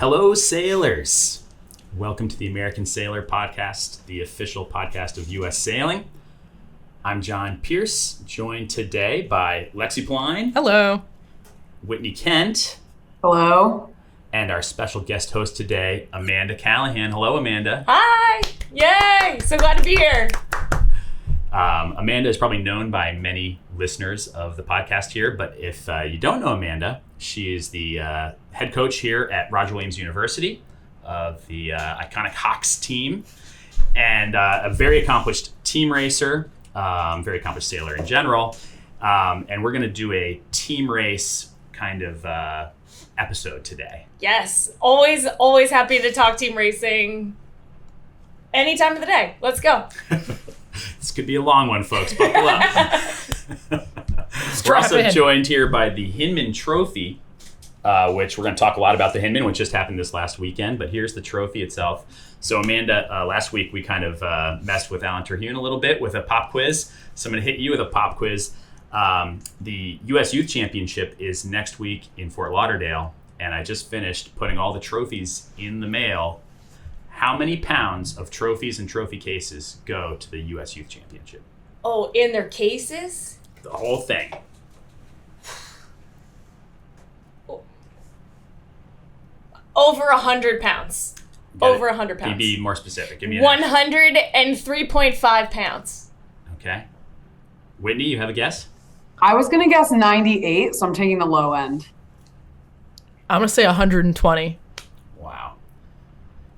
Hello, sailors. Welcome to the American Sailor Podcast, the official podcast of U.S. Sailing. I'm John Pierce, joined today by Lexi Pline. Hello. Whitney Kent. Hello. And our special guest host today, Amanda Callahan. Hello, Amanda. Hi. Yay. So glad to be here. Amanda is probably known by many listeners of the podcast here, but if you don't know Amanda, she is the head coach here at Roger Williams University of the iconic Hawks team, and a very accomplished team racer, very accomplished sailor in general. And we're going to do a team race kind of episode today. Yes. Always happy to talk team racing any time of the day. Let's go. This could be a long one, folks. Buckle up. We're also joined here by the Hinman Trophy, which we're going to talk a lot about the Hinman, which just happened this last weekend. But here's the trophy itself. So, Amanda, last week we kind of messed with Alan Terhune a little bit with a pop quiz. So I'm going to hit you with a pop quiz. The U.S. Youth Championship is next week in Fort Lauderdale, and I just finished putting all the trophies in the mail. How many pounds of trophies and trophy cases go to the U.S. Youth Championship? Oh, in their cases? The whole thing. Over 100 pounds. Over 100 pounds. Be more specific. Give me 103.5 pounds. Okay. Whitney, you have a guess? I was going to guess 98, so I'm taking the low end. I'm going to say 120. Wow.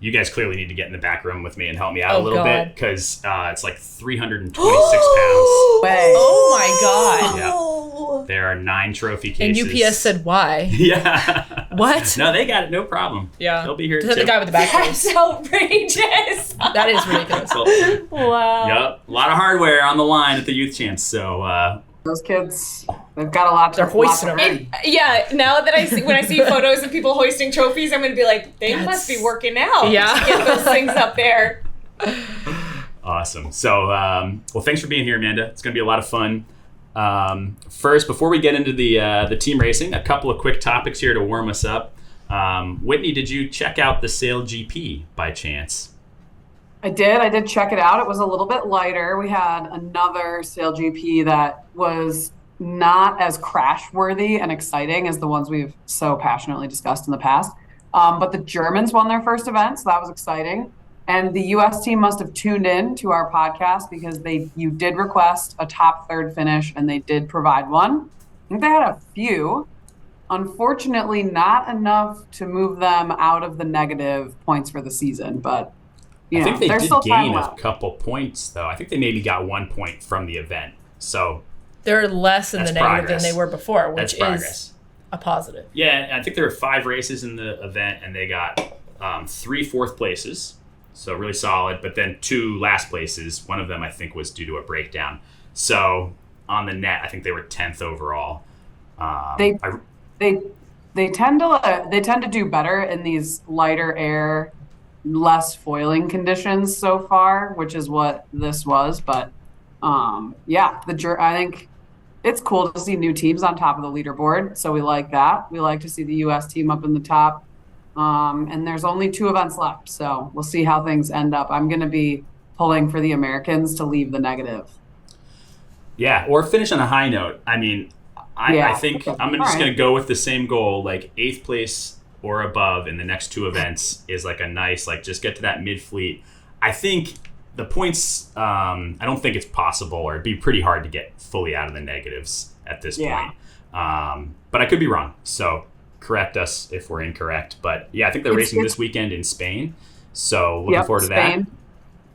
You guys clearly need to get in the back room with me and help me out a little bit, because it's like 326 pounds. Oh my God. Yeah. There are 9 trophy And cases. UPS said why? Yeah. What? No, they got it. No problem. Yeah. They'll be here Is too. that the guy with the back That's face? outrageous. That is ridiculous. Wow. Yep. A lot of hardware on the line at the Youth Champs. So, Those kids, they've got a lot to They're hoisting them. Yeah, now that when I see photos of people hoisting trophies, I'm going to be like, they must be working out Yeah. to get those things up there. awesome. So, well, thanks for being here, Amanda. It's going to be a lot of fun. First, before we get into the team racing, a couple of quick topics here to warm us up. Whitney, did you check out the Sail GP by chance? I did check it out. It was a little bit lighter. We had another Sail GP that was not as crash worthy and exciting as the ones we've so passionately discussed in the past. But the Germans won their first event, so that was exciting. And the U.S. team must have tuned in to our podcast because you did request a top third finish, and they did provide one. I think they had a few. Unfortunately, not enough to move them out of the negative points for the season. But, I think they did still gain a couple points, though. I think they maybe got 1 point from the event. So They're less in the negative progress. than they were before, which That's is a positive. Yeah, I think there were 5 races in the event, and they got 3 fourth places. So really solid, but then 2 last places. One of them, I think, was due to a breakdown. So on the net, I think they were 10th overall. They tend to do better in these lighter air, less foiling conditions so far, which is what this was. But I think it's cool to see new teams on top of the leaderboard. So we like that. We like to see the U.S. team up in the top. And there's only 2 events left, so we'll see how things end up. I'm going to be pulling for the Americans to leave the negative. Yeah, or finish on a high note. I mean, I think I'm just going to go with the same goal, like 8th place or above in the next 2 events is like a nice, like just get to that mid-fleet. I think the points, I don't think it's possible, or it'd be pretty hard to get fully out of the negatives at this point. But I could be wrong, so correct us if we're incorrect. But yeah, I think they're racing this weekend in Spain. So looking forward to that.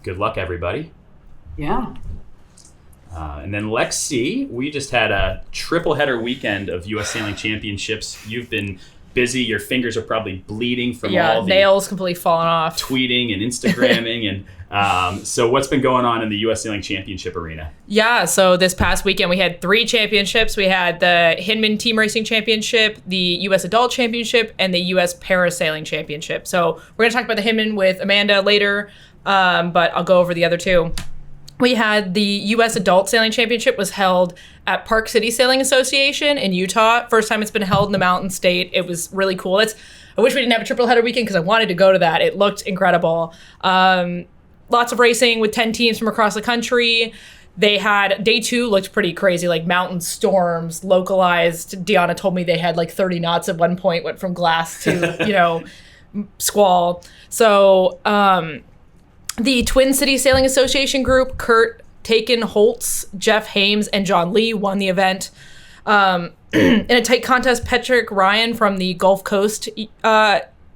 Good luck, everybody. Yeah. And then Lexi, we just had a triple header weekend of U.S. Sailing Championships. You've been busy. Your fingers are probably bleeding from all the nails completely falling off. Tweeting and Instagramming. And so what's been going on in the U.S. Sailing Championship arena? Yeah, so this past weekend we had 3 championships. We had the Hinman Team Racing Championship, the U.S. Adult Championship, and the U.S. Parasailing Championship. So we're going to talk about the Hinman with Amanda later, but I'll go over the other 2. We had the U.S. Adult Sailing Championship was held at Park City Sailing Association in Utah. First time it's been held in the Mountain State. It was really cool. It I wish we didn't have a triple header weekend because I wanted to go to that. It looked incredible. Lots of racing with 10 teams from across the country. They had day 2 looked pretty crazy, like mountain storms, localized. Deanna told me they had like 30 knots at one point, went from glass to, squall. So the Twin Cities Sailing Association group, Kurt Taken Holtz, Jeff Hames, and John Lee won the event. In a tight contest, Patrick Ryan from the Gulf Coast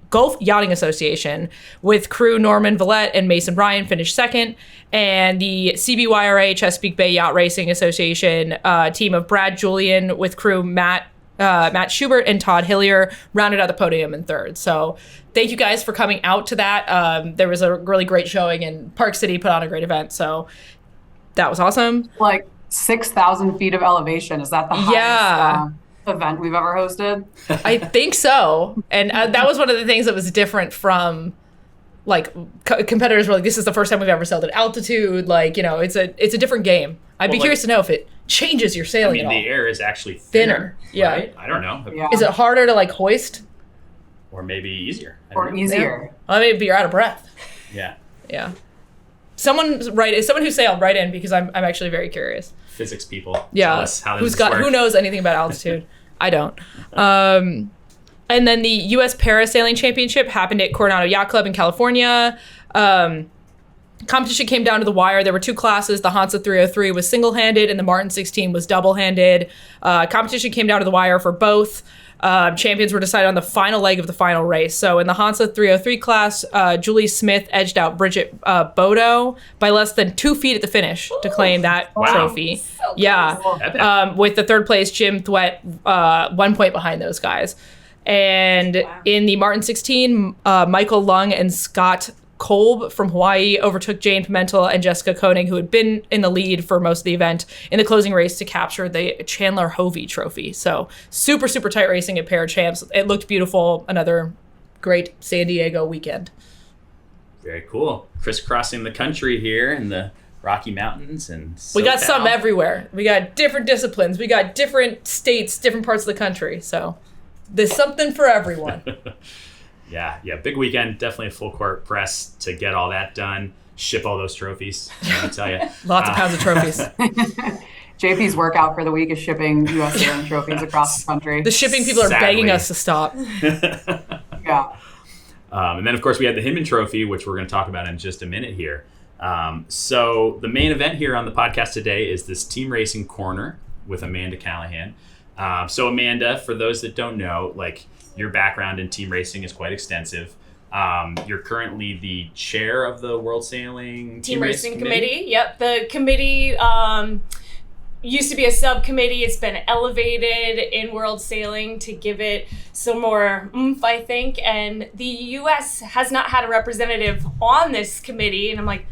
Gulf Yachting Association with crew Norman Villette and Mason Ryan finished second. And the CBYRA Chesapeake Bay Yacht Racing Association team of Brad Julian with crew Matt Schubert and Todd Hillier rounded out the podium in third. So thank you guys for coming out to that. There was a really great showing, and Park City put on a great event. So that was awesome. Like 6,000 feet of elevation. Is that the highest event we've ever hosted? I think so. And that was one of the things that was different from like competitors were like, this is the first time we've ever sailed at altitude. Like, it's a different game. I'd be curious to know if it changes your sailing at all. The air is actually thinner. Yeah. Right? I don't know. Yeah. Is it harder to like hoist? Or maybe easier. Or easier. Well, maybe you're out of breath. Yeah. Yeah. Someone who sailed, write in because I'm actually very curious. Physics people. Yeah. Tell us how this works. Who knows anything about altitude? I don't. And then the U.S. Parasailing Championship happened at Coronado Yacht Club in California. Competition came down to the wire. There were 2 classes. The Hansa 303 was single-handed and the Martin 16 was double-handed. Competition came down to the wire for both. Champions were decided on the final leg of the final race. So in the Hansa 303 class, Julie Smith edged out Bridget Bodo by less than 2 feet at the finish to claim that trophy. So Yeah. cool. With the third place, Jim Thwett, 1 point behind those guys. And in the Martin 16, Michael Lung and Scott Kolb from Hawaii overtook Jane Pimentel and Jessica Koenig, who had been in the lead for most of the event, in the closing race to capture the Chandler Hovey Trophy. So super, super tight racing at Para Champs. It looked beautiful. Another great San Diego weekend. Very cool. Crisscrossing the country here in the Rocky Mountains and SoCal. We got some everywhere. We got different disciplines. We got different states, different parts of the country. So there's something for everyone. Yeah, big weekend. Definitely a full court press to get all that done. Ship all those trophies, I tell you. Lots of pounds of trophies. JP's workout for the week is shipping U.S. sailing trophies across the country. The shipping people are begging us to stop. Yeah. And then, of course, we had the Hinman Trophy, which we're going to talk about in just a minute here. So the main event here on the podcast today is this Team Racing Corner with Amanda Callahan. So Amanda, for those that don't know, your background in team racing is quite extensive. You're currently the chair of the World Sailing Team Racing Committee. Yep. The committee used to be a subcommittee. It's been elevated in World Sailing to give it some more oomph, I think. And the U.S. has not had a representative on this committee. And I'm like,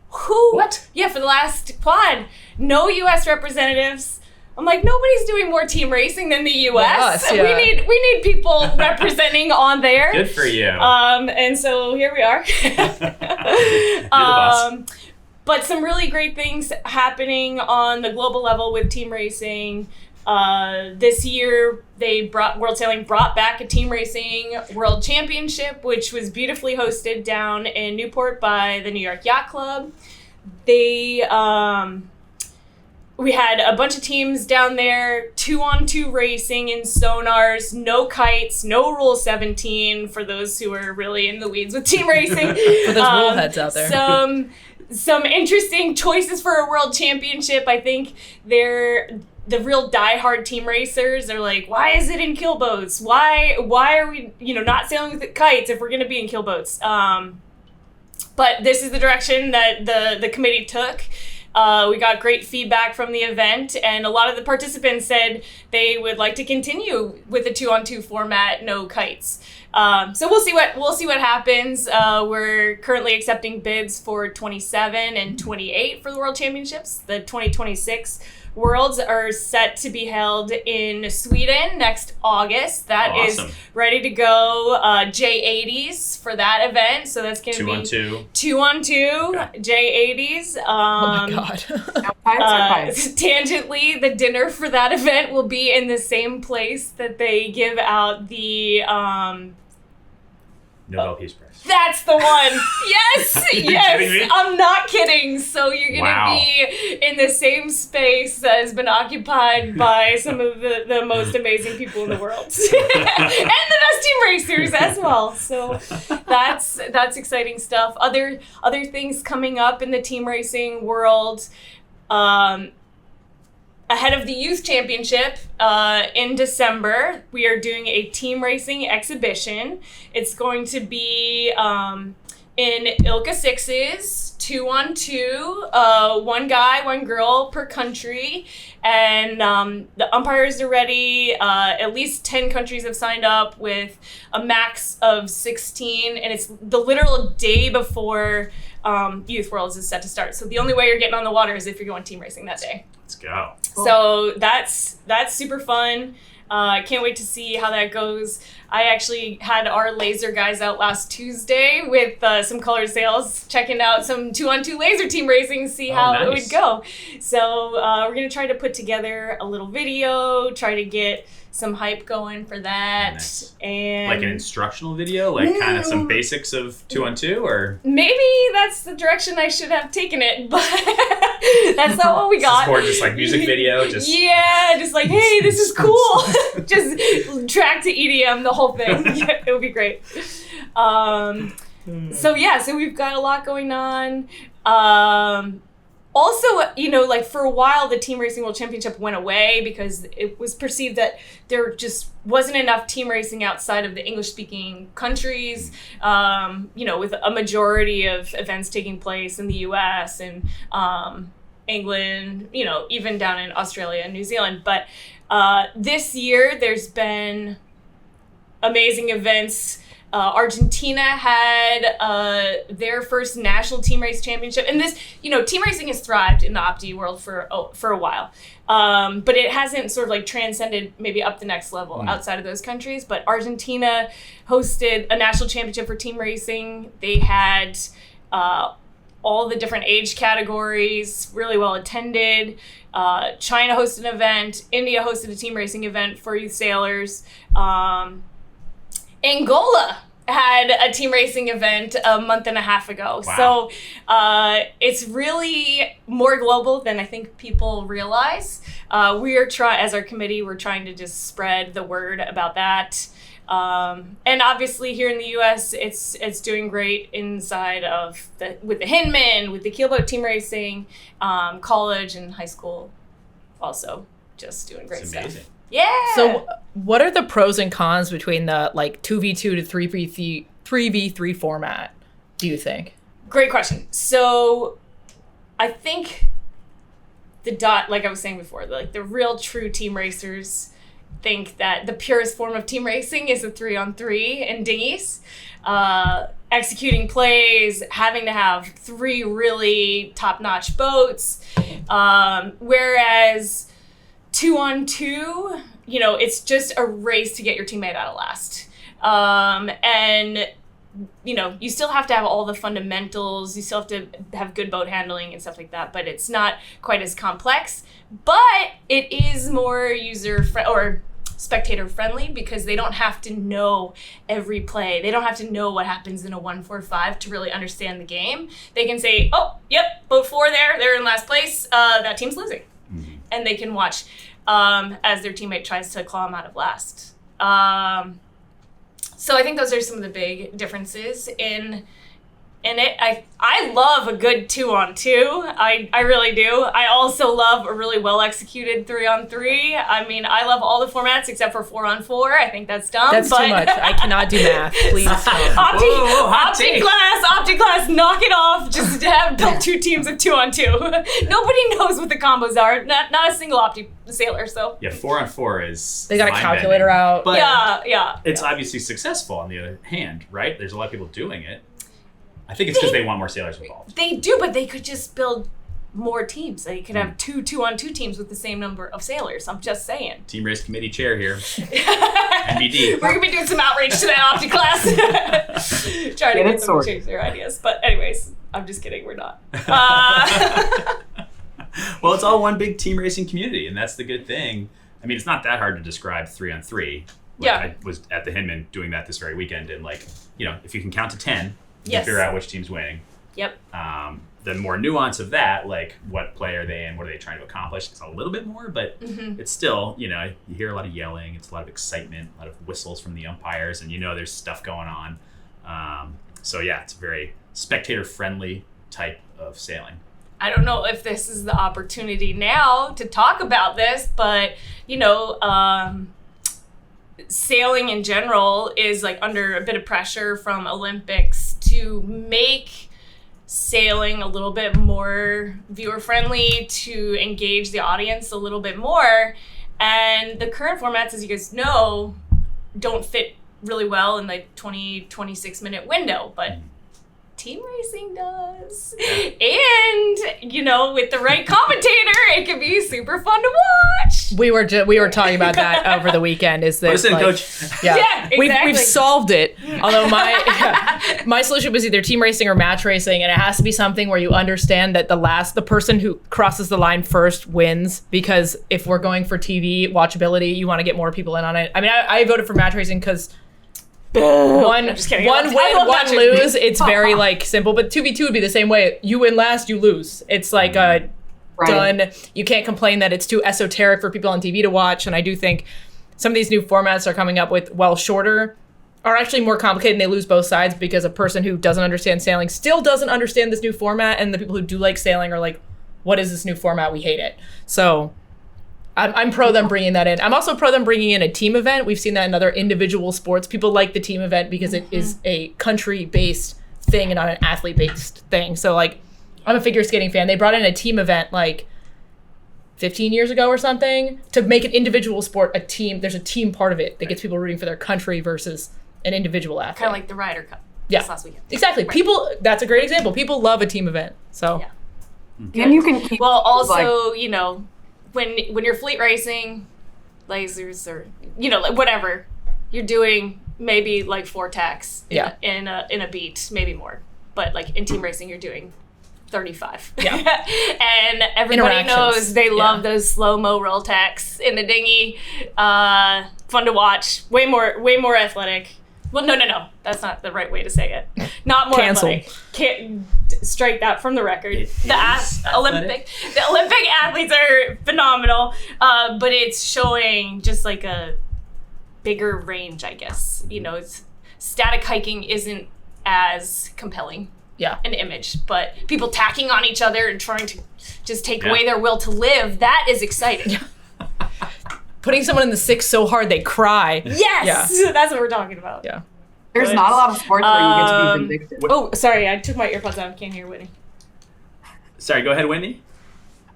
who? What? Yeah, for the last quad. No U.S. representatives. I'm like, nobody's doing more team racing than the U.S. Us, yeah. We need people representing on there. Good for you. And so here we are. You're the boss. But some really great things happening on the global level with team racing. This year, World Sailing brought back a team racing world championship, which was beautifully hosted down in Newport by the New York Yacht Club. We had a bunch of teams down there, 2-on-2 racing in sonars, no kites, no Rule 17 for those who are really in the weeds with team racing. For those rule heads out there. Some interesting choices for a world championship. I think they're the real diehard team racers. They're like, why is it in keelboats? Why are we not sailing with kites if we're going to be in keelboats? But this is the direction that the committee took. We got great feedback from the event, and a lot of the participants said they would like to continue with the 2-on-2 format, no kites. So we'll see what happens. We're currently accepting bids for 27 and 28 for the World Championships. The 2026 Worlds are set to be held in Sweden next August. That Awesome. is ready to go. J80s for that event. So that's going to be 2-on-2 J80s. Oh my God. No kites or kites? Tangentially, the dinner for that event will be in the same place that they give out the Nobel Peace Prize. That's the one. Yes, yes. I'm not kidding. So you're gonna be in the same space that has been occupied by some of the most amazing people in the world, and the best team racers as well. So that's exciting stuff. Other things coming up in the team racing world. Ahead of the Youth Championship in December, we are doing a team racing exhibition. It's going to be in ILCA 6s, 2-on-2, one guy, one girl per country. And the umpires are ready. At least 10 countries have signed up with a max of 16. And it's the literal day before Youth Worlds is set to start. So the only way you're getting on the water is if you're going team racing that day. Let's go. Cool. So that's super fun. Can't wait to see how that goes. I actually had our laser guys out last Tuesday with some colored sails, checking out some 2-on-2 laser team racing, see how it would go. So we're going to try to put together a little video, try to get some hype going for that. Nice. And like an instructional video, like kind of some basics of 2-on-2, or maybe that's the direction I should have taken it, but that's not what we got. Or just like music video, just just like, hey, this is cool. Just track to EDM, the whole thing. Yeah, it would be great. So we've got a lot going on. Also, like for a while, the Team Racing World Championship went away because it was perceived that there just wasn't enough team racing outside of the English-speaking countries, with a majority of events taking place in the U.S. and England, even down in Australia and New Zealand. But this year, there's been amazing events. Argentina had their first national team race championship, and this, team racing has thrived in the Opti world for a while, but it hasn't sort of like transcended maybe up the next level outside of those countries. But Argentina hosted a national championship for team racing. They had all the different age categories, really well attended. China hosted an event. India hosted a team racing event for youth sailors. Angola had a team racing event a month and a half ago. Wow. So it's really more global than I think people realize. We are as our committee, we're trying to just spread the word about that. And obviously here in the U.S., it's doing great inside of with the Hinman, with the keelboat team racing, college and high school also just doing great stuff. Yeah. So what are the pros and cons between the 2v2 to 3v3 format, do you think? Great question. So I think like I was saying before, the real true team racers think that the purest form of team racing is a 3-on-3 in dinghies. Executing plays, having to have 3 really top-notch boats. Whereas 2-on-2, it's just a race to get your teammate out of last. And, you still have to have all the fundamentals. You still have to have good boat handling and stuff like that, but it's not quite as complex. But it is more spectator friendly because they don't have to know every play. They don't have to know what happens in a 1-4-5 to really understand the game. They can say, oh, yep, boat 4 there, they're in last place, that team's losing. Mm-hmm. And they can watch as their teammate tries to claw them out of last. So I think those are some of the big differences in it. I love a good 2-on-2. I really do. I also love a really well executed 3-on-3. I mean, I love all the formats except for 4-on-4. I think that's dumb. That's too much. I cannot do math. Please stop. Opti class, knock it off. Just to have built 2 teams of 2-on-2. Nobody knows what the combos are. Not a single Opti sailor. So yeah, 4-on-4 is they got a calculator out. But yeah. It's obviously successful on the other hand, right? There's a lot of people doing it. I think it's because they want more sailors involved. They do, but they could just build more teams. They could have 2-on-2 teams with the same number of sailors. I'm just saying. Team race committee chair here. NBD. We're going to be doing some outreach to that Opti class. Trying to get them to change their ideas. But anyways, I'm just kidding. We're not. Well, it's all one big team racing community, and that's the good thing. I mean, it's not that hard to describe 3-on-3. Yeah. I was at the Hinman doing that this very weekend, and if you can count to 10, you Yes. can figure out which team's winning. Yep. The more nuance of that, like what play are they in, what are they trying to accomplish, it's a little bit more, but it's still, you hear a lot of yelling, it's a lot of excitement, a lot of whistles from the umpires, and there's stuff going on. So yeah, it's a very spectator-friendly type of sailing. I don't know if this is the opportunity now to talk about this, but sailing in general is like under a bit of pressure from Olympics to make sailing a little bit more viewer friendly, to engage the audience a little bit more. And the current formats, as you guys know, don't fit really well in the 26 minute window, but team racing does. And, with the right commentator, it can be super fun to watch. We were talking about that over the weekend. Is that Put us in, coach. Yeah, exactly. We've solved it. Although my solution was either team racing or match racing, and it has to be something where you understand that the person who crosses the line first wins. Because if we're going for TV watchability, you want to get more people in on it. I mean, I voted for match racing because one I'm just kidding. win, I love one match lose. racing. It's very simple. But 2v2 would be the same way. You win last, you lose. It's like Right. done. You can't complain that it's too esoteric for people on TV to watch. And I do think some of these new formats are coming up with, while shorter, are actually more complicated, and they lose both sides because a person who doesn't understand sailing still doesn't understand this new format, and the people who do like sailing are like, what is this new format? We hate it. So I'm pro them bringing that in. I'm also pro them bringing in a team event. We've seen that in other individual sports. People like the team event because it is a country-based thing and not an athlete-based thing. So, I'm a figure skating fan. They brought in a team event 15 years ago or something to make an individual sport a team. There's a team part of it that gets people rooting for their country versus an individual athlete. Kind of like the Ryder Cup this last weekend. Exactly. Right. That's a great example. People love a team event. So, Yeah. And you can keep also, when you're fleet racing, lasers or whatever, you're doing maybe 4 tacks in a beat, maybe more. But in team racing, you're doing 35. Yeah. And everybody knows they love those slow-mo roll tacks in the dinghy. Fun to watch. Way more athletic. Well, no. That's not the right way to say it. Not more Cancel. athletic. Can't strike that from the record. The Olympic athletes are phenomenal, but it's showing just a bigger range, I guess. Static hiking isn't as compelling an image, but people tacking on each other and trying to just take away their will to live, that is exciting. putting someone in the six so hard they cry. Yes, that's what we're talking about. Yeah. There's not a lot of sports where you get to be vindictive. Oh, sorry, I took my earpods out. I can't hear Whitney. Sorry, go ahead, Whitney.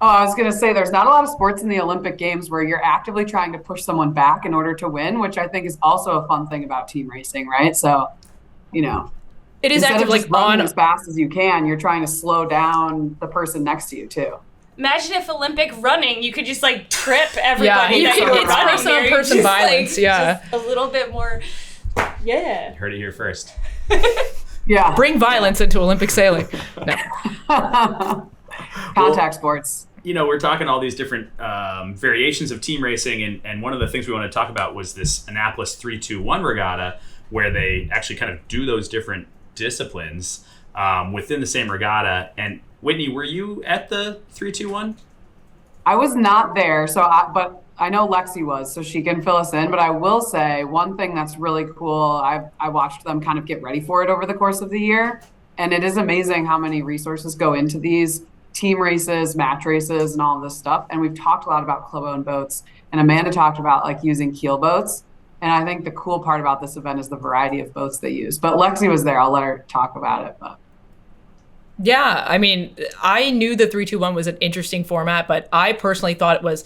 Oh, I was going to say there's not a lot of sports in the Olympic Games where you're actively trying to push someone back in order to win, which I think is also a fun thing about team racing, right? So, it is instead active of just running as fast as you can, you're trying to slow down the person next to you too. Imagine if Olympic running, you could just trip everybody. Yeah, that you were it's running person-on-person there. violence. Just a little bit more. Yeah. Heard it here first. Yeah. Bring violence into Olympic sailing. No. Contact sports. We're talking all these different variations of team racing, and one of the things we want to talk about was this Annapolis 3-2-1 regatta, where they actually kind of do those different disciplines within the same regatta. And Whitney, were you at the 3-2-1? I was not there, but I know Lexi was, so she can fill us in. But I will say one thing that's really cool. I watched them kind of get ready for it over the course of the year, and it is amazing how many resources go into these team races, match races, and all of this stuff. And we've talked a lot about club-owned boats, and Amanda talked about using keel boats. And I think the cool part about this event is the variety of boats they use. But Lexi was there. I'll let her talk about it. But. Yeah, I mean, I knew the 3-2-1 was an interesting format, but I personally thought it was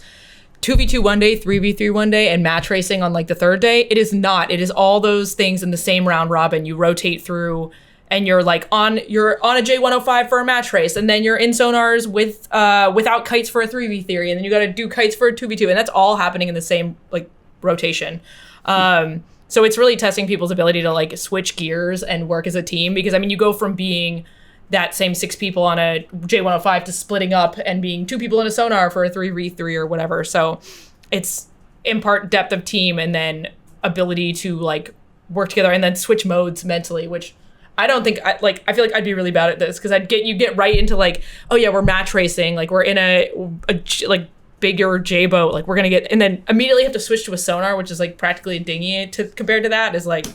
2v2 one day, 3v3 one day, and match racing on the third day. It is not. It is all those things in the same round robin. You rotate through, and you're on a J105 for a match race, and then you're in sonars without kites for a 3v3, and then you got to do kites for a 2v2, and that's all happening in the same rotation. So it's really testing people's ability to switch gears and work as a team, because you go from being that same 6 people on a J105 to splitting up and being 2 people in a sonar for a 3v3 or whatever. So it's in part depth of team and then ability to like work together and then switch modes mentally, which I don't think I feel like I'd be really bad at this because you get right into like, oh yeah, we're match racing, like we're in a like bigger J boat, like we're gonna get, and then immediately have to switch to a sonar, which is like practically a dinghy compared to that is like,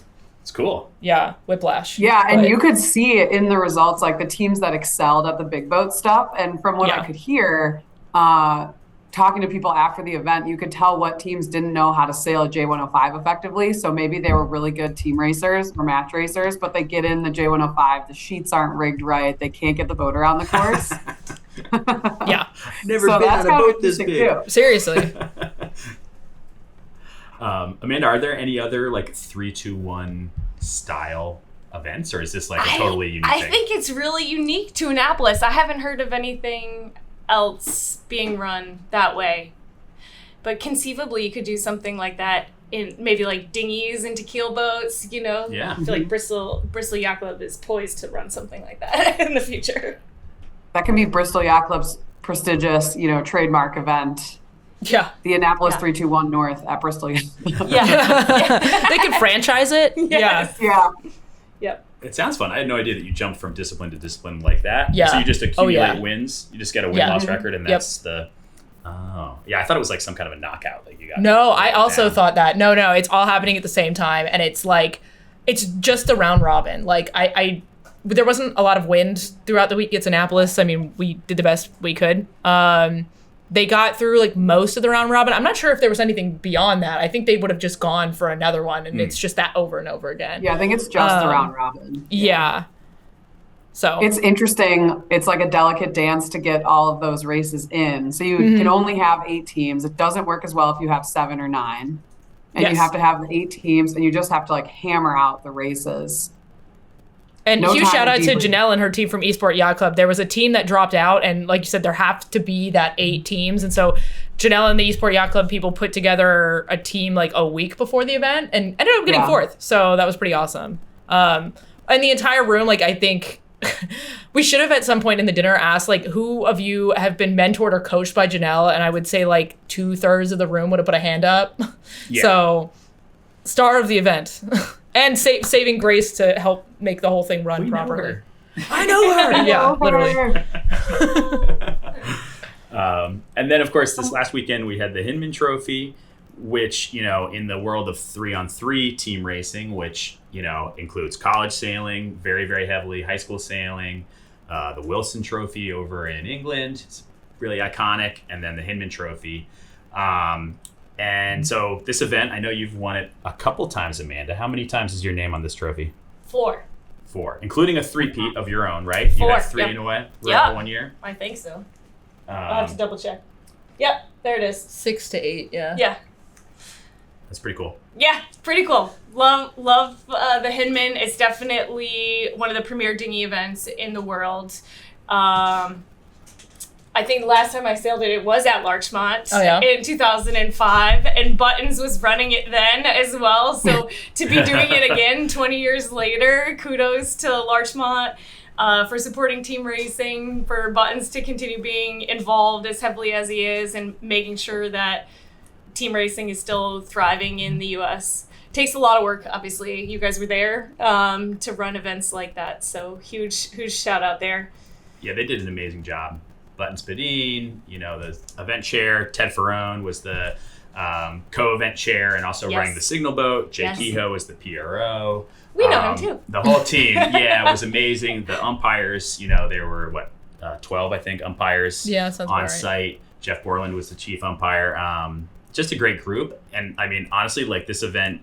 it's cool. Yeah, whiplash. Yeah, and you could see it in the results, like the teams that excelled at the big boat stuff. And from what I could hear, talking to people after the event, you could tell what teams didn't know how to sail a J105 effectively. So maybe they were really good team racers or match racers, but they get in the J105, the sheets aren't rigged right, they can't get the boat around the course. Yeah. Never been on a boat this big. Too. Seriously. Amanda, are there any other like 3-2-1 style events, or is this like a totally unique thing? I think it's really unique to Annapolis. I haven't heard of anything else being run that way. But conceivably, you could do something like that in maybe like dinghies into keel boats, you know? Yeah. I feel like Bristol Yacht Club is poised to run something like that in the future. That can be Bristol Yacht Club's prestigious, trademark event. Yeah. The Annapolis 321 North at Bristol Yacht Club. Yeah. They could franchise it. Yes. Yeah. Yep. It sounds fun. I had no idea that you jumped from discipline to discipline like that. Yeah. So you just accumulate wins. You just get a win-loss record, and that's the... Oh. Yeah, I thought it was like some kind of a knockout. Like you got. No, I also thought that. No, it's all happening at the same time, and it's like, it's just a round robin. Like, there wasn't a lot of wind throughout the week at Annapolis. I mean, we did the best we could. They got through like most of the round robin. I'm not sure if there was anything beyond that. I think they would have just gone for another one, and it's just that over and over again. Yeah, I think it's just the round robin. Yeah. So it's interesting. It's like a delicate dance to get all of those races in. So you can only have 8 teams. It doesn't work as well if you have 7 or 9. And you have to have the 8 teams, and you just have to like hammer out the races. And huge shout out to Janelle and her team from Eastport Yacht Club. There was a team that dropped out, and like you said, there have to be that 8 teams. And so Janelle and the Eastport Yacht Club people put together a team like a week before the event and ended up getting 4th. So that was pretty awesome. And the entire room, like I think we should have at some point in the dinner asked like who of you have been mentored or coached by Janelle, and I would say like 2/3 of the room would have put a hand up. Yeah. So star of the event. And saving grace to help make the whole thing run properly. I know her. Yeah, literally. And then, of course, this last weekend we had the Hinman Trophy, which, in the world of 3-on-3 team racing, which, includes college sailing, very, very heavily, high school sailing, the Wilson Trophy over in England, it's really iconic, and then the Hinman Trophy. And so this event, I know you've won it a couple times, Amanda. How many times is your name on this trophy? 4. 4, including a three-peat of your own, right? 4. You had 3 in a way? Yeah. 1 year? I think so. I'll have to double check. Yep, there it is. 6 to 8, yeah. Yeah. That's pretty cool. Yeah, it's pretty cool. Love the Hinman. It's definitely one of the premier dinghy events in the world. I think the last time I sailed it was at Larchmont in 2005, and Buttons was running it then as well. So to be doing it again 20 years later, kudos to Larchmont for supporting team racing, for Buttons to continue being involved as heavily as he is, and making sure that team racing is still thriving in the U.S. Takes a lot of work, obviously. You guys were there to run events like that, so huge shout out there. Yeah, they did an amazing job. Button Spadine, the event chair. Ted Ferrone was the co-event chair and also running the signal boat. Jay Kehoe was the PRO. We know him too. The whole team, it was amazing. The umpires, there were 12, I think, umpires on site. Jeff Borland was the chief umpire. Just a great group. And I mean, honestly, like this event,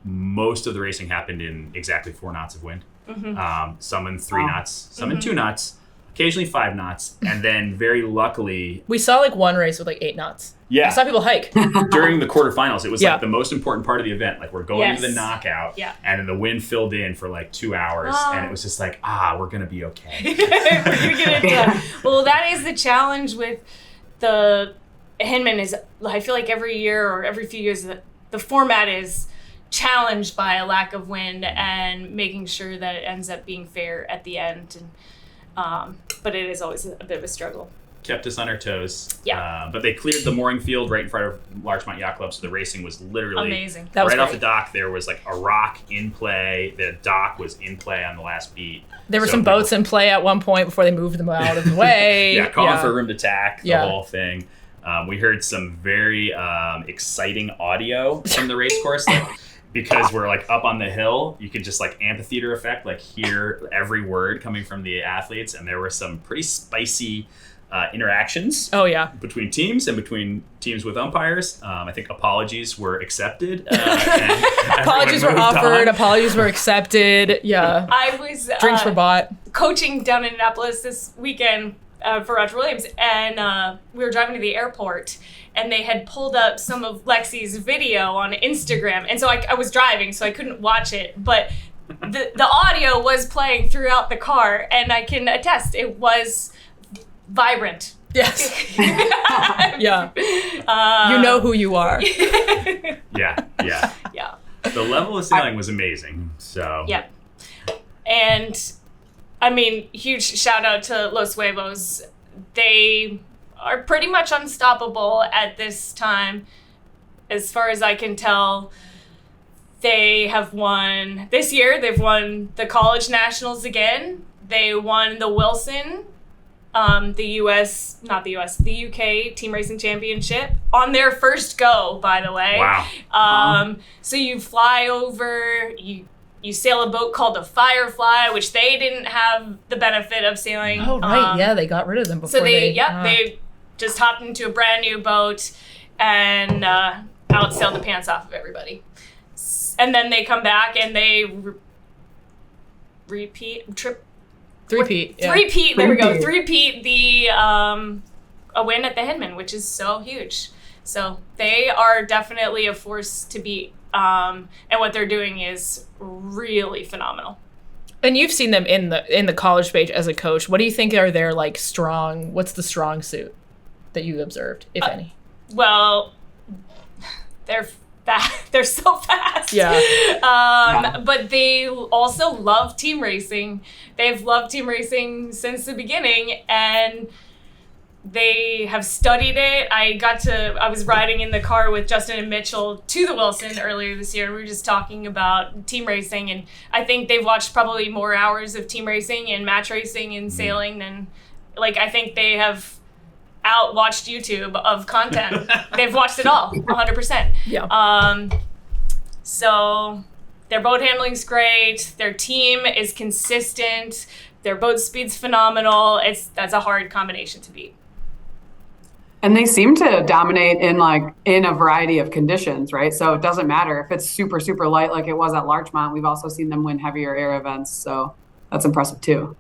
most of the racing happened in exactly 4 knots of wind. Mm-hmm. Some in 3 knots, some in 2 knots. Occasionally 5 knots, and then very luckily... We saw like one race with like 8 knots. Yeah. I saw people hike. During the quarterfinals, it was like the most important part of the event. Like we're going to the knockout, and then the wind filled in for like 2 hours, and it was just like, we're going to be okay. We're going to get it done. Well, that is the challenge with the Hinman is, I feel like every year or every few years, the format is challenged by a lack of wind and making sure that it ends up being fair at the end. And but it is always a bit of a struggle. kept us on our toes. Yeah. But they cleared the mooring field right in front of Larchmont Yacht Club, so the racing was literally amazing. That was right off great. the dock. There was like a rock in play. The dock was in play on the last beat. There were So some people- boats in play at one point before they moved them out of the way. Yeah, calling for room to tack, the Yeah. whole thing. We heard some very exciting audio from the race course, like, because we're like up on the hill. You could just like amphitheater effect, like hear every word coming from the athletes, and there were some pretty spicy interactions Oh yeah. between teams and between teams with umpires. I think apologies were accepted. And Apologies were everyone moved offered. on. Apologies were accepted. Yeah. I was Drinks were bought. coaching down in Annapolis this weekend for Roger Williams, and we were driving to the airport, and they had pulled up some of Lexi's video on Instagram, and so I was driving, so I couldn't watch it, but the audio was playing throughout the car, and I can attest it was vibrant. Yes. Yeah. You know who you are. Yeah. Yeah. The level of sailing was amazing. So Yeah. And I mean, huge shout out to Los Huevos. They are pretty much unstoppable at this time. As far as I can tell, they have won this year. They've won the college nationals again. They won the Wilson, the UK team racing championship on their first go, by the way. Wow. So you fly over, you sail a boat called the Firefly, which they didn't have the benefit of sailing. Oh right. Yeah, they got rid of them before. So they just hopped into a brand new boat and outsailed the pants off of everybody. And then they come back and they three-peat. Yeah. Three-peat, there we go. Three-peat. Three-peat the a win at the Hinman, which is so huge. So they are definitely a force to beat. And what they're doing is really phenomenal. And you've seen them in the college stage as a coach. What do you think are their like strong? What's the strong suit that you observed, if any? Well, they're they're so fast. Yeah. But they also love team racing. They've loved team racing since the beginning, and they have studied it. I was riding in the car with Justin and Mitchell to the Wilson earlier this year, and we were just talking about team racing, and I think they've watched probably more hours of team racing and match racing and sailing than, like, I think they have out-watched YouTube of content. They've watched it all, 100%. Yeah. So their boat handling's great. Their team is consistent. Their boat speed's phenomenal. That's a hard combination to beat. And they seem to dominate in a variety of conditions, right? So it doesn't matter if it's super, super light like it was at Larchmont. We've also seen them win heavier air events. So that's impressive too.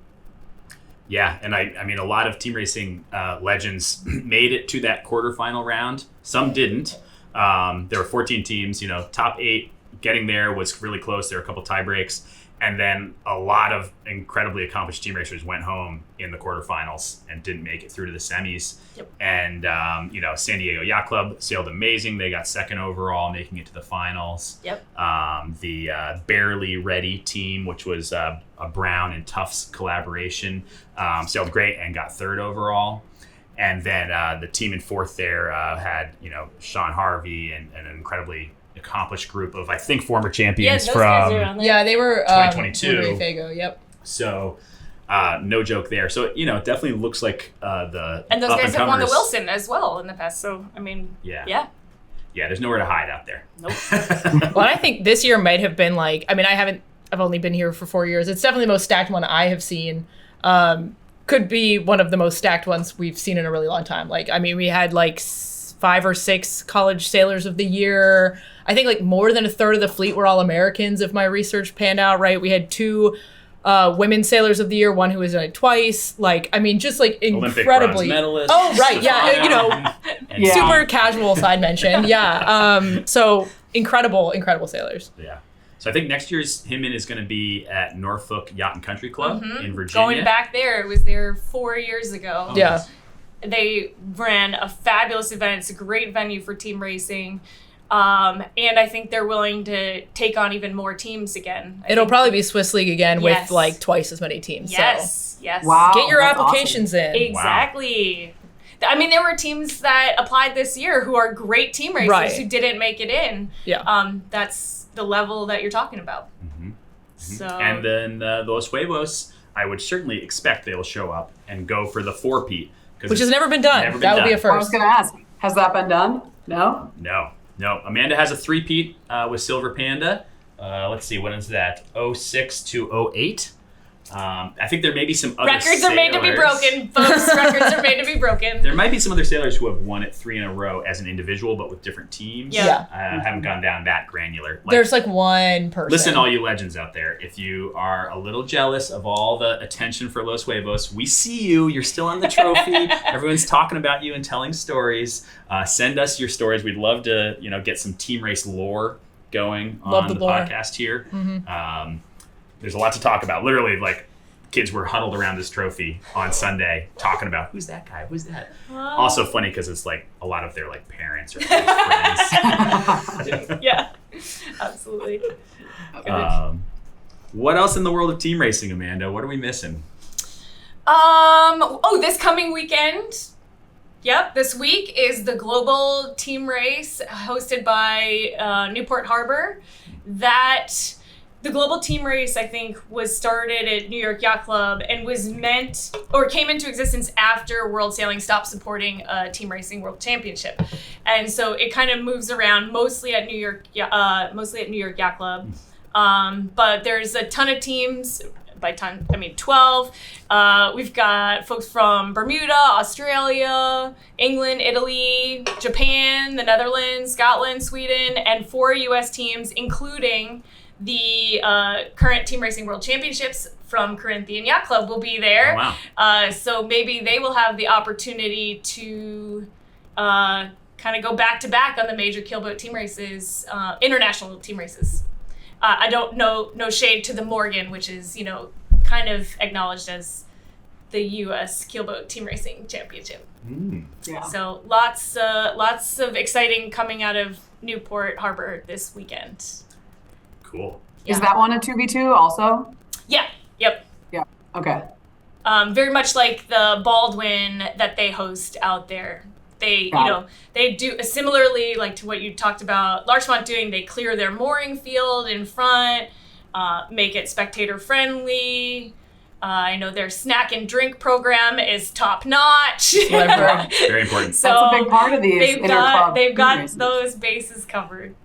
Yeah, and I mean, a lot of team racing legends made it to that quarterfinal round. Some didn't. There were 14 teams, top 8 getting there was really close. There were a couple tie breaks. And then a lot of incredibly accomplished team racers went home in the quarterfinals and didn't make it through to the semis. Yep. And, San Diego Yacht Club sailed amazing. They got second overall, making it to the finals. Yep. The Barely Ready team, which was a Brown and Tufts collaboration, sailed great and got third overall. And then the team in fourth there had, Sean Harvey and an incredibly accomplished group of, I think, former champions those guys are from on there. Yeah, they were 2022. Fago, yep. So no joke there. So it definitely looks like the And those guys have won the up-and-comers- Wilson as well in the past. So, I mean, yeah. There's nowhere to hide out there. Nope. Well, I think this year might have been I've only been here for 4 years. It's definitely the most stacked one I have seen. Could be one of the most stacked ones we've seen in a really long time. We had 5 or 6 college sailors of the year. I think more than a third of the fleet were all Americans, if my research panned out right. We had 2 women sailors of the year, one who was in it twice. Just Olympic incredibly. bronze medalist. Oh right, yeah, And Yeah. super casual side mention. Yeah. So incredible sailors. Yeah. So I think next year's Hinman is going to be at Norfolk Yacht and Country Club in Virginia. Going back there, it was there 4 years ago. Yeah. They ran a fabulous event. It's a great venue for team racing. And I think they're willing to take on even more teams again. It'll probably be Swiss League again Yes. with twice as many teams. Yes, yes. Wow. So get your that's applications in. Exactly. I mean, there were teams that applied this year who are great team racers who didn't make it in. Yeah. That's the level that you're talking about. Mm-hmm. So. And then Los Huevos, I would certainly expect they'll show up and go for the 4-peat. Which has never been done. That would be a first. I was going to ask, has that been done? No? No. Amanda has a 3-peat with Silver Panda. Let's see, when is that? 06 to 08. I think there may be some other records are made to be broken, folks. Records are made to be broken. There might be some other sailors who have won it 3 in a row as an individual, but with different teams. Yeah. I haven't gone down that granular. There's one person. Listen, all you legends out there, if you are a little jealous of all the attention for Los Huevos, we see you. You're still on the trophy. Everyone's talking about you and telling stories. Send us your stories. We'd love to, get some team race lore going on the podcast here. Mm-hmm. There's a lot to talk about. Literally, kids were huddled around this trophy on Sunday talking about, who's that guy? Who's that? Also funny because it's a lot of their parents or friends. Yeah, absolutely. What else in the world of team racing, Amanda? What are we missing? This coming weekend. Yep, this week is the global team race hosted by Newport Harbor. The global team race, I think, was started at New York Yacht Club and was came into existence after World Sailing stopped supporting a team racing world championship. And so it kind of moves around mostly at New York Yacht Club. But there's a ton of teams. By ton, I mean 12. We've got folks from Bermuda, Australia, England, Italy, Japan, the Netherlands, Scotland, Sweden, and 4 U.S. teams, including the current Team Racing World Championships from Corinthian Yacht Club will be there. Oh, wow. So maybe they will have the opportunity to kind of go back-to-back on the major keelboat team races, international team races. I don't know, no shade to the Morgan, which is, kind of acknowledged as the U.S. keelboat team racing championship. Yeah. So lots of exciting coming out of Newport Harbor this weekend. Cool. Is that one a 2v2 also? Yeah. Yep. Yeah. Okay. Very much like the Baldwin that they host out there. They, they do similarly like to what you talked about Larchmont doing. They clear their mooring field in front, make it spectator friendly. I know their snack and drink program is top notch. Very important. So that's a big part of these. They've got those bases covered.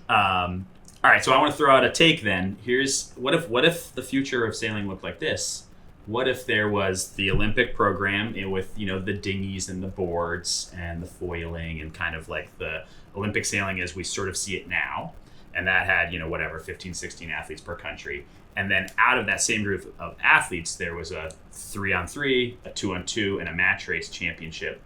All right, so I want to throw out a take then. Here's what if the future of sailing looked like this? What if there was the Olympic program with, the dinghies and the boards and the foiling and kind of like the Olympic sailing as we sort of see it now. And that had, 15, 16 athletes per country. And then out of that same group of athletes, there was a 3-on-3, a 2-on-2, and a match race championship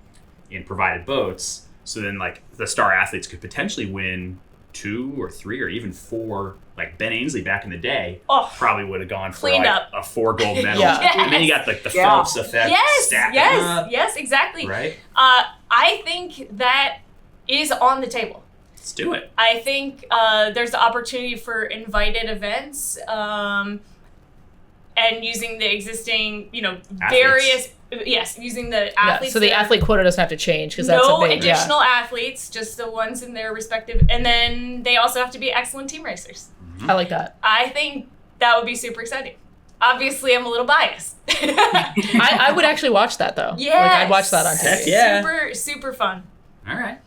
in provided boats. So then the star athletes could potentially win 2 or 3 or even 4. Like Ben Ainsley back in the day probably would have gone for a 4 gold medal. Yes. And then you got the Phillips effect stacking up. Yes, exactly. Right? I think that is on the table. Let's do it. I think there's the opportunity for invited events and using the existing, using the athletes. So the athlete quota doesn't have to change because that's a big additional athletes, just the ones in their respective, and then they also have to be excellent team racers. I like that. I think that would be super exciting. Obviously, I'm a little biased. I would actually watch that though. Yeah, I'd watch that on TV. Heck yeah. Super, super fun. All right.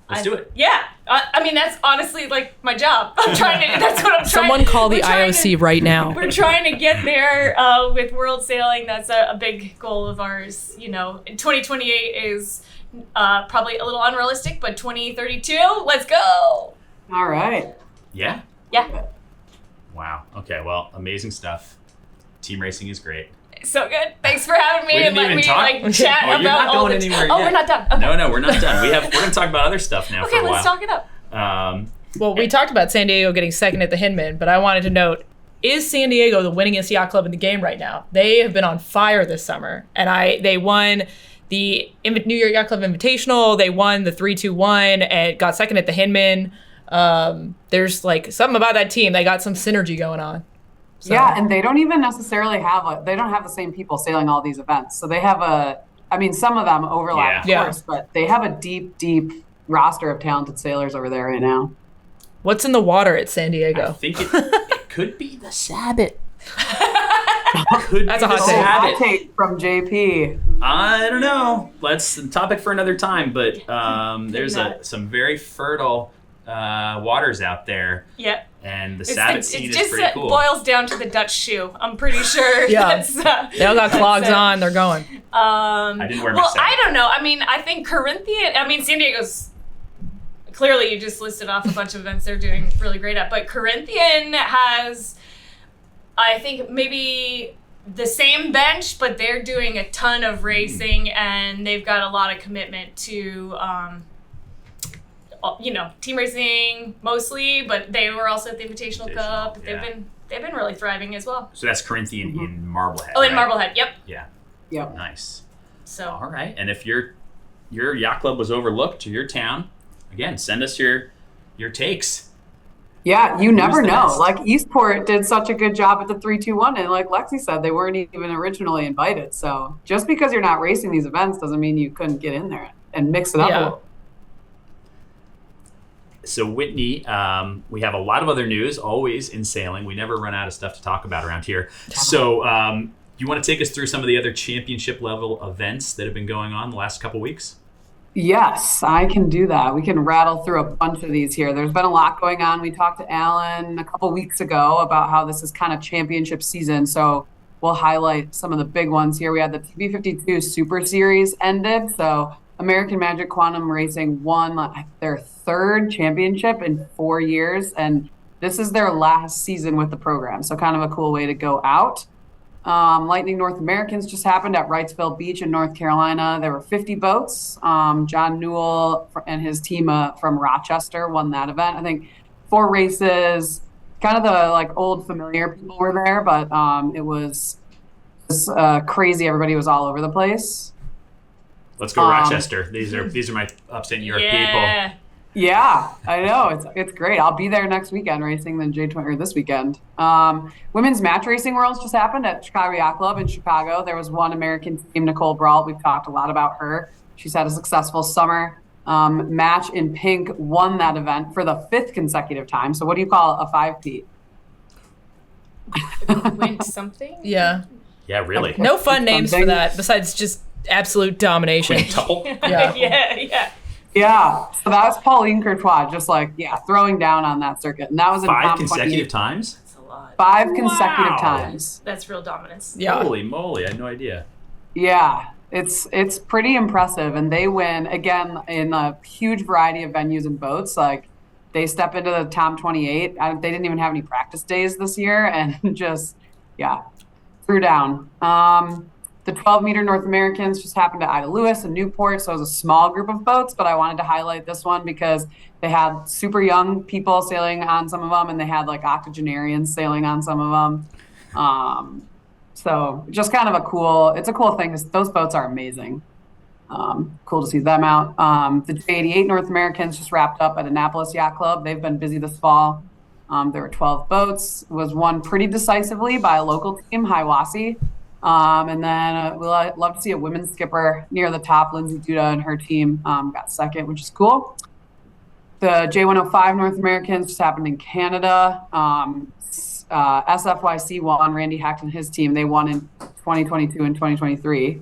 Let's do it. Yeah. I mean, that's honestly my job. That's what I'm trying. Someone call the IOC right now. We're trying to get there with World Sailing. That's a big goal of ours. 2028 is probably a little unrealistic, but 2032, let's go. All right. Yeah? Yeah. Wow. Okay, well, amazing stuff. Team racing is great. So good. Thanks for having me and let me chat you're about not all going the... anywhere Oh, yet. we're not done. Okay. No, we're not done. We're going to talk about other stuff now for a while. Okay, let's talk it up. Well, we talked about San Diego getting second at the Hinman, but I wanted to note, is San Diego the winningest yacht club in the game right now? They have been on fire this summer, and they won the New York Yacht Club Invitational. They won the 3-2-1 and got second at the Hinman. There's something about that team. They got some synergy going on. So. Yeah, and they don't even necessarily have they don't have the same people sailing all these events. So they have a I mean, some of them overlap, Yeah. of course, but they have a deep, deep roster of talented sailors over there right now. What's in the water at San I Diego? think it could be the Sabbath. That's a hot Hot take from JP. I don't know. That's a topic for another time, but there's some very fertile waters out there. Yep. And the Sabbath scene is just pretty cool. boils down to the Dutch shoe. I'm pretty sure. Yeah. They all got clogs that's on. They're going. I didn't wear my Well, Sabbath. I don't know. I mean, I think San Diego's, clearly you just listed off a bunch of events they're doing really great at, but Corinthian has, I think, maybe the same bench, but they're doing a ton of racing and they've got a lot of commitment to, team racing mostly, but they were also at the Invitational Cup. Yeah. They've been really thriving as well. So that's Corinthian in Marblehead. Oh, in right? Marblehead, yep. Yeah. Yep. Nice. So All right. And if your yacht club was overlooked to your town, again, send us your takes. Yeah, you never the know. best? Like Eastport did such a good job at the 3-2-1, and like Lexi said, they weren't even originally invited. So just because you're not racing these events doesn't mean you couldn't get in there and mix it up a Yeah. little. So Whitney, we have a lot of other news always in sailing. We never run out of stuff to talk about around here. So you want to take us through some of the other championship level events that have been going on the last couple weeks? Yes, I can do that. We can rattle through a bunch of these here. There's been a lot going on. We talked to Alan a couple weeks ago about how this is kind of championship season. So we'll highlight some of the big ones here. We had the TB52 Super Series ended. So American Magic Quantum Racing won their third championship in 4 years. And this is their last season with the program. So kind of a cool way to go out. Lightning North Americans just happened at Wrightsville Beach in North Carolina. There were 50 boats. John Newell and his team from Rochester won that event. I think 4 races, kind of the old familiar people were there, but it was crazy. Everybody was all over the place. Let's go Rochester. These are my upstate New York people. Yeah, I know. It's great. I'll be there next weekend racing the J20 or this weekend. Women's match racing worlds just happened at Chicago Yacht Club in Chicago. There was one American team, Nicole Brault. We've talked a lot about her. She's had a successful summer. Match in Pink won that event for the 5th consecutive time. So what do you call a 5-peat? win something? Yeah. Yeah, really. No fun names for Something. that besides just absolute domination. Quintuple? Yeah. yeah. Yeah, so that was Pauline Courtois, just throwing down on that circuit. And that was in 5 Tom consecutive 28. times? That's a lot. 5 consecutive Wow. times. That's real dominance. Yeah. Holy moly, I had no idea. Yeah, it's pretty impressive. And they win, again, in a huge variety of venues and boats. They step into the Tom 28. They didn't even have any practice days this year and just, threw down. The 12-meter North Americans just happened at Ida Lewis and Newport, so it was a small group of boats, but I wanted to highlight this one because they had super young people sailing on some of them, and they had octogenarians sailing on some of them. So just kind of a cool thing because those boats are amazing. Cool to see them out. The J88 North Americans just wrapped up at Annapolis Yacht Club. They've been busy this fall. There were 12 boats. It was won pretty decisively by a local team, Hiawassee. And then we'll love to see a women's skipper near the top. Lindsay Duda and her team got second, which is cool. The J105 North Americans just happened in Canada. SFYC won. Randy Hecht and his team, they won in 2022 and 2023.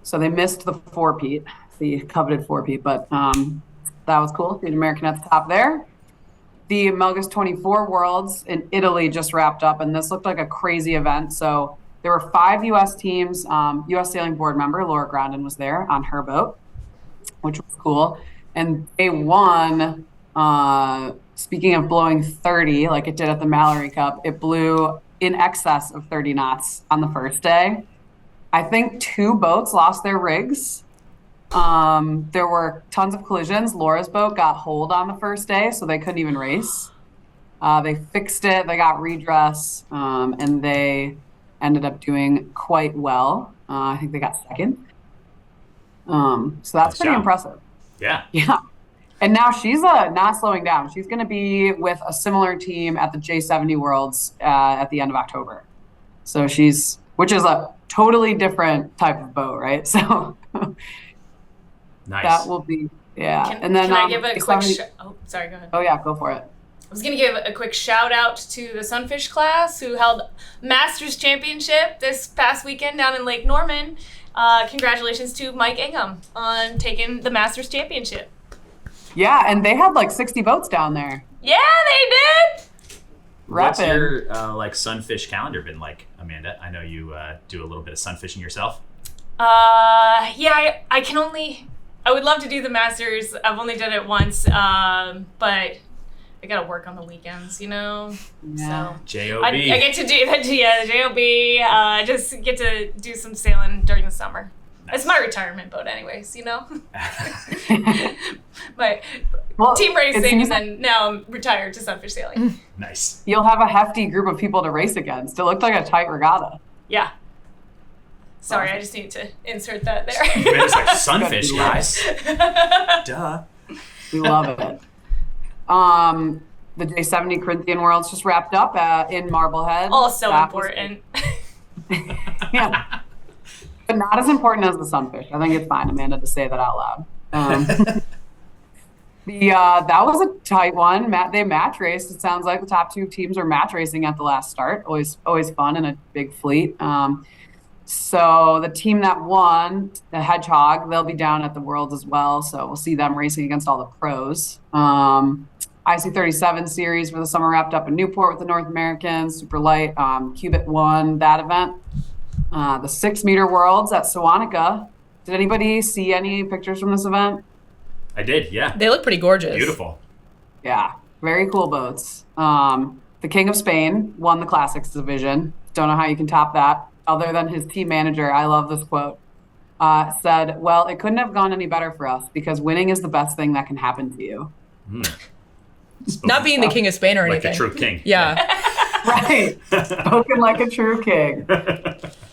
So they missed the 4-peat, the coveted 4-peat, but that was cool. The American at the top there. The Melgus 24 Worlds in Italy just wrapped up, and this looked like a crazy event. So there were 5 U.S. teams. U.S. Sailing Board member Laura Grandin was there on her boat, which was cool. And they won, speaking of blowing 30, like it did at the Mallory Cup, it blew in excess of 30 knots on the first day. I think 2 boats lost their rigs. There were tons of collisions. Laura's boat got holed on the first day, so they couldn't even race. They fixed it. They got redress, and they ended up doing quite well. I think they got second. So that's pretty impressive. Yeah. Yeah. And now she's not slowing down. She's going to be with a similar team at the J70 Worlds at the end of October. So which is a totally different type of boat, right? So Nice. That will be, yeah. Can I give a quick? Oh, sorry. Go ahead. oh yeah, go for it. I was going to give a quick shout out to the Sunfish class who held Masters Championship this past weekend down in Lake Norman. Congratulations to Mike Ingham on taking the Masters Championship. Yeah, and they had like 60 boats down there. Yeah, they did. What's Reppin'. your like sunfish calendar been like, Amanda? I know you do a little bit of sunfishing yourself. Yeah, I would love to do the Masters. I've only done it once, but I gotta work on the weekends, Yeah. So J.O.B. I get to do that. Yeah, JOB. Just get to do some sailing during the summer. Nice. It's my retirement boat, anyways. My Well, team it racing, seems and then now I'm retired to sunfish sailing. Nice. You'll have a hefty group of people to race against. It looked like a tight regatta. Yeah. Sorry, I just need to insert that there. It's like sunfish, guys. Duh. We love it. The J70 Corinthian Worlds just wrapped up in Marblehead. Also That important. Yeah. But not as important as the sunfish. I think it's fine, Amanda, to say that out loud. That was a tight one. They match raced. It sounds like the top two teams are match racing at the last start. Always fun in a big fleet. So the team that won, the Hedgehog, they'll be down at the Worlds as well. So we'll see them racing against all the pros. IC37 series for the summer wrapped up in Newport with the North Americans, super light. Cubit won that event. The 6-meter Worlds at Sewanaka. Did anybody see any pictures from this event? I did, yeah. They look pretty gorgeous. Beautiful. Yeah, very cool boats. The King of Spain won the Classics division. Don't know how you can top that. Other than his team manager, I love this quote, said, "Well, it couldn't have gone any better for us because winning is the best thing that can happen to you." Not being the King of Spain or like anything. a true king. Yeah. Right. Spoken like a true king.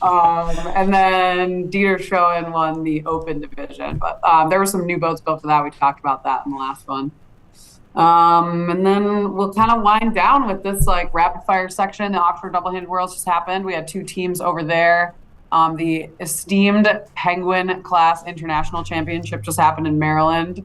And then Dieter Schoen won the Open division. But there were some new boats built for that. We talked about that in the last one. And then we'll kind of wind down with this like rapid fire section. The Oxford Double-Handed Worlds just happened. We had 2 teams over there. The esteemed Penguin Class International Championship just happened in Maryland.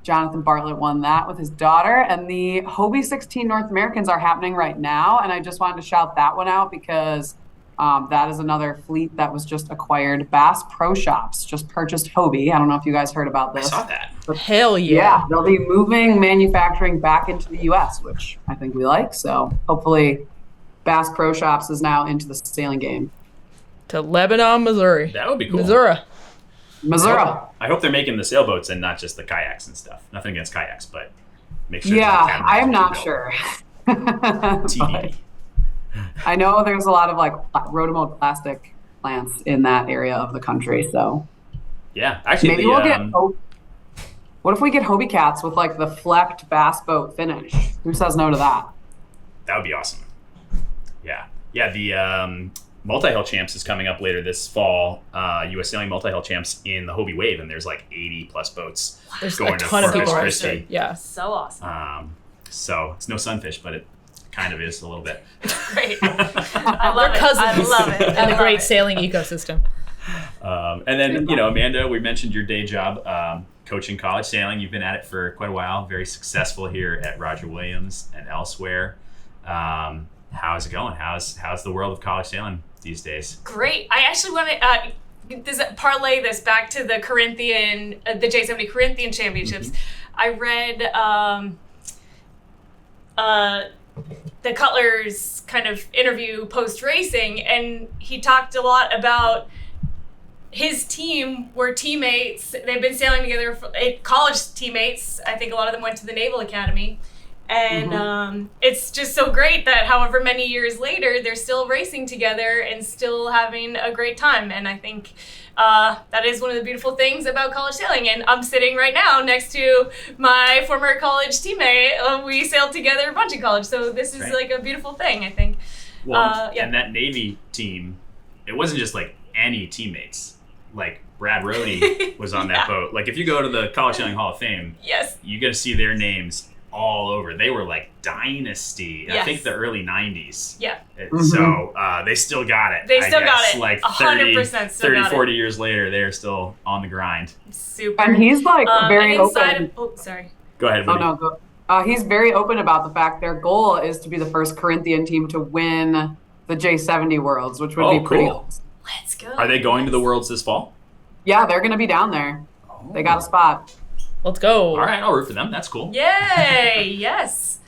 Jonathan Bartlett won that with his daughter. And the Hobie 16 North Americans are happening right now. And I just wanted to shout that one out because that is another fleet that was just acquired. Bass Pro Shops just purchased Hobie. I don't know if you guys heard about I this. saw that. Hell yeah. Yeah, they'll be moving manufacturing back into the U.S., which I think we like. So hopefully Bass Pro Shops is now into the sailing game. To Lebanon, Missouri. That would be cool. Missouri. I hope they're making the sailboats and not just the kayaks and stuff. Nothing against kayaks, but make sure. Yeah, I am not sure. TBD. I know there's a lot of like rotomode plastic plants in that area of the country. So Yeah, actually, maybe we'll get. What if we get Hobie Cats with like the flecked bass boat finish? Who says no to that? That would be awesome. Yeah. The multi-hull champs is coming up later this fall. U.S. Sailing multi-hull champs in the Hobie Wave, and there's like 80 plus boats There's going a to ton of Corpus people Christi. registered. Yeah. So awesome. So it's no sunfish, but it kind of is a little bit. Great. I love We're it. cousins. I love it. And the great sailing ecosystem. And then, Amanda, we mentioned your day job, coaching college sailing. You've been at it for quite a while, very successful here at Roger Williams and elsewhere. How's it going? How's the world of college sailing these days? Great. I actually want to parlay this back to the J70 Corinthian Championships. I read the Cutler's kind of interview post racing, and he talked a lot about his team were teammates. They've been sailing together, college teammates. I think a lot of them went to the Naval Academy. And it's just so great that however many years later, they're still racing together and still having a great time. And I think that is one of the beautiful things about college sailing. And I'm sitting right now next to my former college teammate. We sailed together a bunch in college. So this is like a beautiful thing, I think. Well, and that Navy team, it wasn't just like any teammates. Like Brad Rohde was on that boat. Like if you go to the College Sailing Hall of Fame, yes, you get to see their names all over. They were like dynasty. Yes. I think the early 90s. Yeah. So they still got it. They still got it. Like 100% still 30, got 40 years later, they're still on the grind. Super. And he's like very open. Sorry. Go ahead, Oh Whitney. no, go. He's very open about the fact their goal is to be the first Corinthian team to win the J70 Worlds, which would be pretty cool. awesome. Let's go. Are they going to the Worlds this fall? Yeah, they're going to be down there. They got a spot. Let's go. All right, I'll root for them. That's cool. Yay! Yes.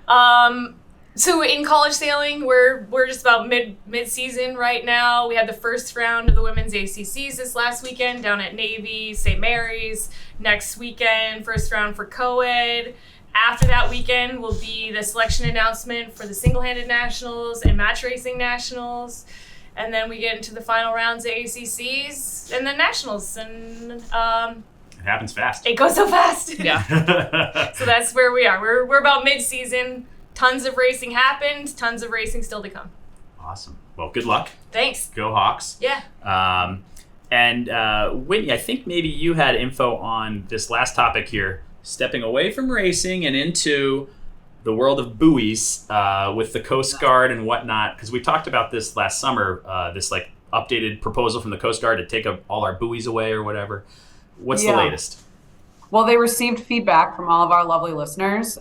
So in college sailing, we're just about mid-season right now. We had the first round of the women's ACCs this last weekend down at Navy, St. Mary's. Next weekend, first round for co-ed. After that weekend will be the selection announcement for the single-handed nationals and match racing nationals. And then we get into the final rounds of ACCs and then nationals. And It happens fast. it goes so fast. Yeah. So that's where we are. We're about mid-season. Tons of racing happened. Tons of racing still to come. Awesome. Well, good luck. Thanks. Go Hawks. Yeah. And Whitney, I think maybe you had info on this last topic here, stepping away from racing and into the world of buoys with the Coast Guard and whatnot, because we talked about this last summer, this like updated proposal from the Coast Guard to take all our buoys away or whatever. What's the latest? Well, they received feedback from all of our lovely listeners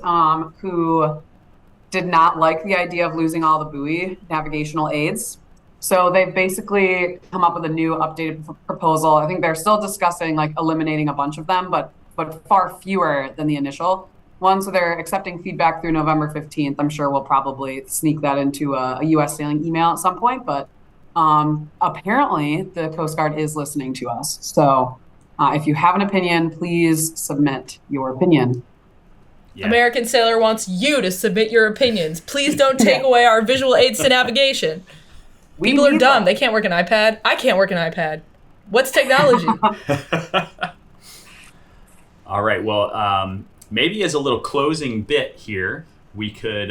who did not like the idea of losing all the buoy navigational aids. So they've basically come up with a new updated proposal. I think they're still discussing like eliminating a bunch of them, but far fewer than the initial one. So they're accepting feedback through November 15th. I'm sure we'll probably sneak that into a U.S. sailing email at some point. But apparently the Coast Guard is listening to us. So if you have an opinion, please submit your opinion. Yeah. American Sailor wants you to submit your opinions. Please don't take away our visual aids to navigation. People are dumb. They can't work an iPad. I can't work an iPad. What's technology? All right. Well, maybe as a little closing bit here, we could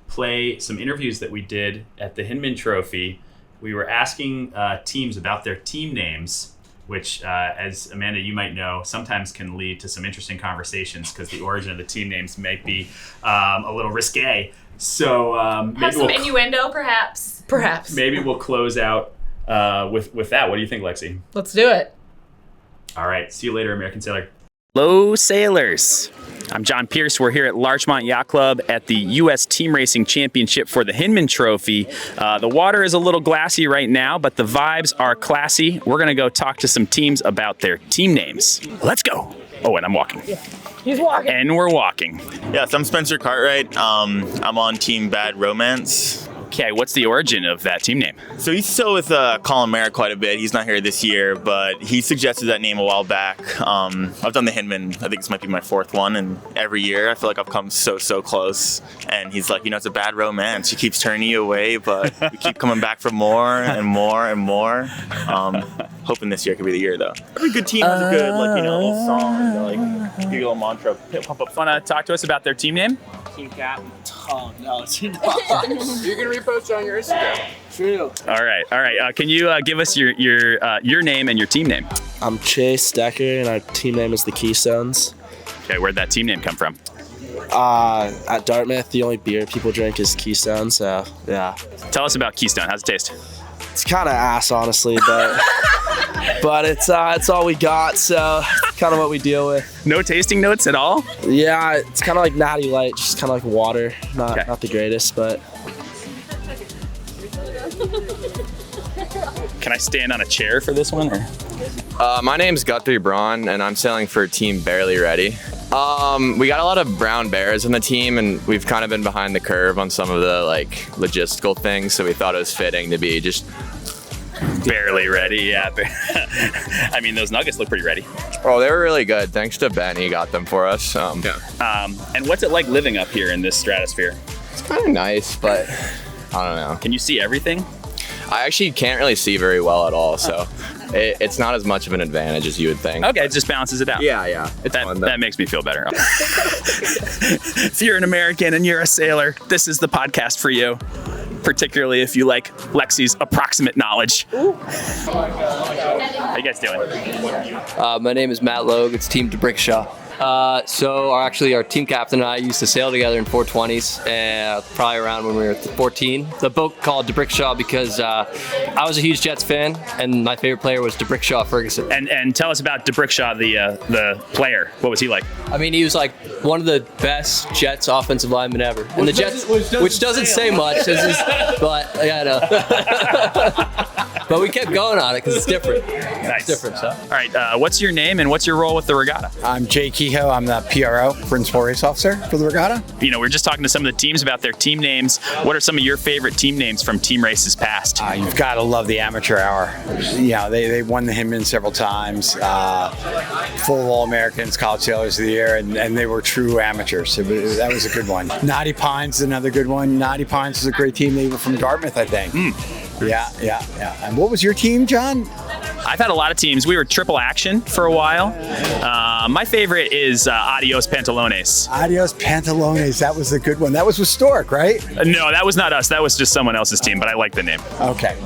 play some interviews that we did at the Hinman Trophy. We were asking teams about their team names, which, as Amanda, you might know, sometimes can lead to some interesting conversations because the origin of the team names might be a little risque. So maybe have some innuendo, perhaps. Perhaps. Maybe we'll close out with that. What do you think, Lexi? Let's do it. All right. See you later, American Sailor. Hello, sailors. I'm John Pierce. We're here at Larchmont Yacht Club at the U.S. Team Racing Championship for the Hinman Trophy. The water is a little glassy right now, but the vibes are classy. We're going to go talk to some teams about their team names. Let's go. Oh, and I'm walking. Yeah. He's walking. And we're walking. Yes, I'm Spencer Cartwright. I'm on Team Bad Romance. Okay, what's the origin of that team name? So he's still with Colin Merritt quite a bit. He's not here this year, but he suggested that name a while back. I've done the Hinman. I think this might be my fourth one, and every year I feel like I've come so close. And he's like, it's a bad romance. She keeps turning you away, but we keep coming back for more and more and more. Hoping this year could be the year, though. Every good team has a good, little song, give you a little mantra, pump up. Want to talk to us about their team name? Team Captain Tom. No, it's not. You can repost it on your Instagram. True. All right. Can you give us your name and your team name? I'm Chase Decker, and our team name is the Keystones. Okay, where'd that team name come from? At Dartmouth, the only beer people drink is Keystone, so yeah. Tell us about Keystone. How's it taste? It's kind of ass, honestly, but it's all we got, so kind of what we deal with. No tasting notes at all? Yeah, it's kind of like Natty Light, just kind of like water. Okay. Not the greatest, but. Can I stand on a chair for this one? Or? My name's Guthrie Braun, and I'm sailing for Team Barely Ready. We got a lot of brown bears on the team, and we've kind of been behind the curve on some of the logistical things, so we thought it was fitting to be just barely ready. Yeah. I mean, those nuggets look pretty ready. Oh, they were really good. Thanks to Ben, he got them for us. And what's it like living up here in this stratosphere? It's kind of nice, but I don't know. Can you see everything? I actually can't really see very well at all, so it's not as much of an advantage as you would think. Okay, it just balances it out. Yeah. It's fun, though. That makes me feel better. If you're an American and you're a sailor, this is the podcast for you. Particularly if you like Lexi's approximate knowledge. How you guys doing? My name is Matt Logue. It's Team DeBrickshaw. So our team captain and I used to sail together in 420s, probably around when we were 14. The boat called DeBrickshaw because I was a huge Jets fan, and my favorite player was DeBrickshaw Ferguson. And tell us about DeBrickshaw, the player. What was he like? I mean, he was like one of the best Jets offensive linemen ever. And the Jets, which doesn't say much, but yeah, I know. But we kept going on it because it's different. Nice. It's different. So. All right, what's your name and what's your role with the regatta? I'm Jay Kehoe. I'm the PRO, Principal Race Officer for the regatta. You know, we're just talking to some of the teams about their team names. What are some of your favorite team names from team races past? You've got to love the amateur hour. You know, they won the Hinman several times, full All-Americans, College Sailors of the Year, and they were true amateurs. So that was a good one. Knotty Pines is another good one. Knotty Pines is a great team. They were from Dartmouth, I think. Yeah. And what was your team, John? I've had a lot of teams. We were Triple Action for a while. My favorite is Adios Pantalones. Adios Pantalones. That was a good one. That was with Stork, right? No, that was not us. That was just someone else's team, but I like the name. Okay.